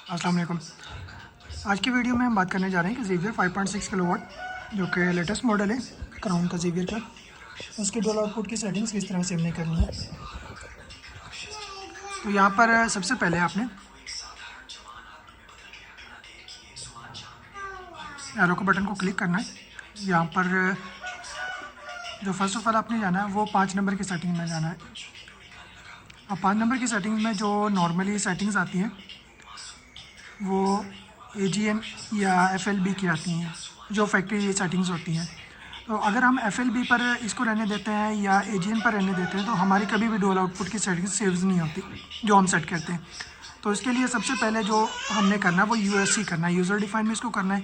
अस्सलाम वालेकुम। आज की वीडियो में हम बात करने जा रहे हैं कि ज़ेवियर 5.6 किलोवाट जो कि लेटेस्ट मॉडल है क्राउन का ज़ेवियर का, उसके डुअल आउटपुट की सेटिंग्स किस तरह से हमने करनी है। तो यहाँ पर सबसे पहले आपने एरो के बटन को क्लिक करना है। यहाँ पर जो फर्स्ट ऑफ ऑल आपने जाना है वो 5 नंबर की सेटिंग में जाना है। अब 5 नंबर की सेटिंग में जो नॉर्मली सेटिंग्स आती हैं वो AGN या FLB की आती हैं, जो फैक्ट्री सेटिंग्स होती हैं। तो अगर हम FLB पर इसको रहने देते हैं या AGN पर रहने देते हैं तो हमारी कभी भी डुअल आउटपुट की सेटिंग्स सेव्स नहीं होती जो हम सेट करते हैं। तो इसके लिए सबसे पहले जो हमने करना है वो USC करना है, यूज़र डिफाइन में इसको करना है।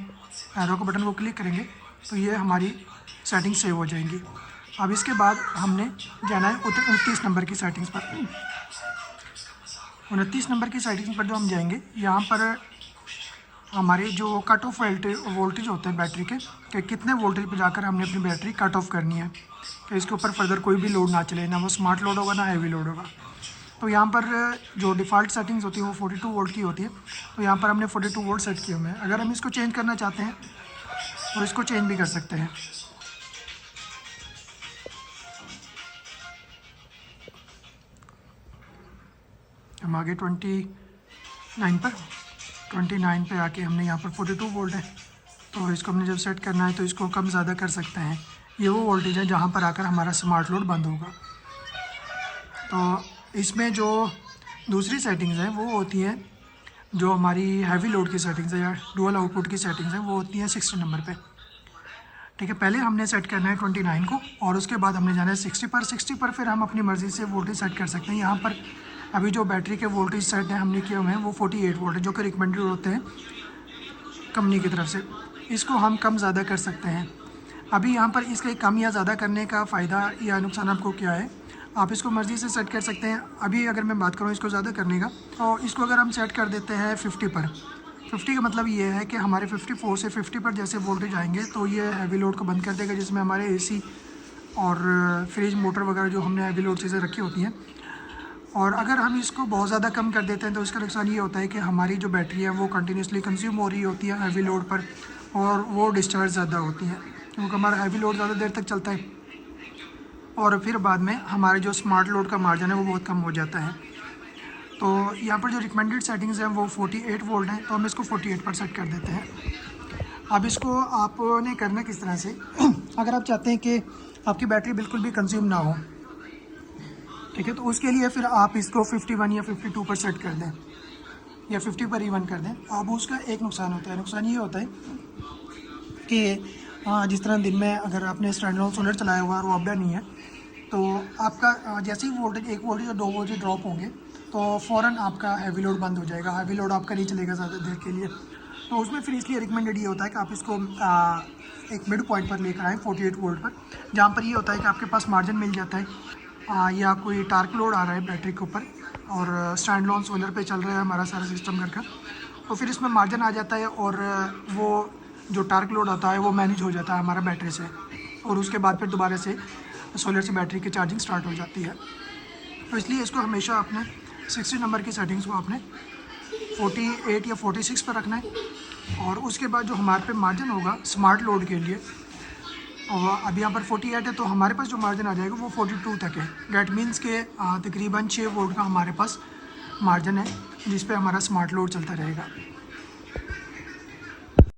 एरो के बटन को क्लिक करेंगे तो ये हमारी सेटिंग सेव हो जाएंगी। अब इसके बाद हमने जाना है 29 नंबर की सेटिंग्स पर। 29 नंबर की सेटिंग्स पर जो हम जाएंगे, यहाँ पर हमारे जो कट ऑफ वोल्टेज होते हैं बैटरी के, कि कितने वोल्टेज पर जाकर हमने अपनी बैटरी कट ऑफ करनी है कि इसके ऊपर फर्दर कोई भी लोड ना चले, ना वो स्मार्ट लोड होगा ना हैवी लोड होगा। तो यहाँ पर जो डिफ़ॉल्ट सेटिंग्स होती है वो 42 वोल्ट की होती है। तो यहाँ पर हमने 42 वोल्ट सेट किए हुए हैं। अगर हम इसको चेंज करना चाहते हैं और इसको चेंज भी कर सकते हैं। हम आगे 29 पे आके हमने यहाँ पर 42 वोल्ट है, तो इसको हमने जब सेट करना है तो इसको कम ज़्यादा कर सकते हैं। ये वो वोल्टेज है जहाँ पर आकर हमारा स्मार्ट लोड बंद होगा। तो इसमें जो दूसरी सेटिंग्स हैं वो होती हैं, जो हमारी हैवी लोड की सेटिंग्स है या डुअल आउटपुट की सेटिंग्स हैं, वो होती हैं 60 नंबर पे। ठीक है, पहले हमने सेट करना है 29 को और उसके बाद हमने जाना है 60 पर फिर हम अपनी मर्ज़ी से वोल्टेज सेट कर सकते हैं। यहाँ पर अभी जो बैटरी के वोल्टेज सेट हैं हमने किए हुए हैं वो 48 वोल्ट है, जो कि रिकमेंडेड होते हैं कंपनी की तरफ से। इसको हम कम ज़्यादा कर सकते हैं। अभी यहाँ पर इसके कम या ज़्यादा करने का फ़ायदा या नुकसान आपको क्या है, आप इसको मर्ज़ी से सेट कर सकते हैं। अभी अगर मैं बात करूँ इसको ज़्यादा करने का, तो इसको अगर हम सेट कर देते हैं 50 पर, 50 का मतलब ये है कि हमारे 54 से 50 पर जैसे वोल्टेज आएंगे तो ये हैवी लोड को बंद कर देगा, जिसमें हमारे AC और फ्रिज मोटर वगैरह जो हमने हैवी लोड चीज़ें रखी होती हैं। और अगर हम इसको बहुत ज़्यादा कम कर देते हैं तो इसका नुकसान ये होता है कि हमारी जो बैटरी है वो कंटिन्यूसली कंज्यूम हो रही होती है हैवी लोड पर, और वो डिस्चार्ज ज़्यादा होती है क्योंकि हमारा हैवी लोड ज़्यादा देर तक चलता है और फिर बाद में हमारे जो स्मार्ट लोड का मार्जिन है वो बहुत कम हो जाता है। तो यहाँ पर जो रिकमेंडेड सेटिंग्स हैं वो 48 वोल्ट हैं, तो हम इसको 48 पर सेट कर देते हैं। अब इसको आपने करना किस तरह से अगर आप चाहते हैं कि आपकी बैटरी बिल्कुल भी कंज्यूम ना हो, ठीक है, तो उसके लिए फिर आप इसको 51 या 52 पर सेट कर दें या 50 पर इवन कर दें। अब उसका एक नुकसान होता है, नुकसान ये होता है कि जिस तरह दिन में अगर आपने स्टैंड अलोन सोलर चलाया हुआ और वो अपडाउन नहीं है, तो आपका जैसे ही वोल्टेज 1 वोल्टेज और 2 वोल्टेज ड्रॉप होंगे तो फ़ौरन आपका हैवी लोड बंद हो जाएगा, हैवी लोड आपका नहीं चलेगा ज़्यादा देर के लिए। तो उसमें फिर इसलिए रिकमेंडेड ये होता है कि आप इसको एक मिड पॉइंट पर लेकर आएँ 48 वोल्ट पर, जहाँ पर ये होता है कि आपके पास मार्जिन मिल जाता है या कोई टार्क लोड आ रहा है बैटरी के ऊपर और स्टैंड अलोन सोलर पे चल रहा है हमारा सारा सिस्टम करके, तो फिर इसमें मार्जिन आ जाता है और वो जो टार्क लोड आता है वो मैनेज हो जाता है हमारा बैटरी से, और उसके बाद फिर दोबारा से सोलर से बैटरी की चार्जिंग स्टार्ट हो जाती है। तो इसलिए इसको हमेशा अपने 60 नंबर की सेटिंग्स को आपने 48 या 46 पर रखना है। और उसके बाद जो हमारे पे मार्जिन होगा स्मार्ट लोड के लिए, और अब यहाँ पर 48 है तो हमारे पास जो मार्जिन आ जाएगा वो 42 तक है। डैट मीन्स के तकरीबन 6 वोल्ट का हमारे पास मार्जिन है जिस पे हमारा स्मार्ट लोड चलता रहेगा।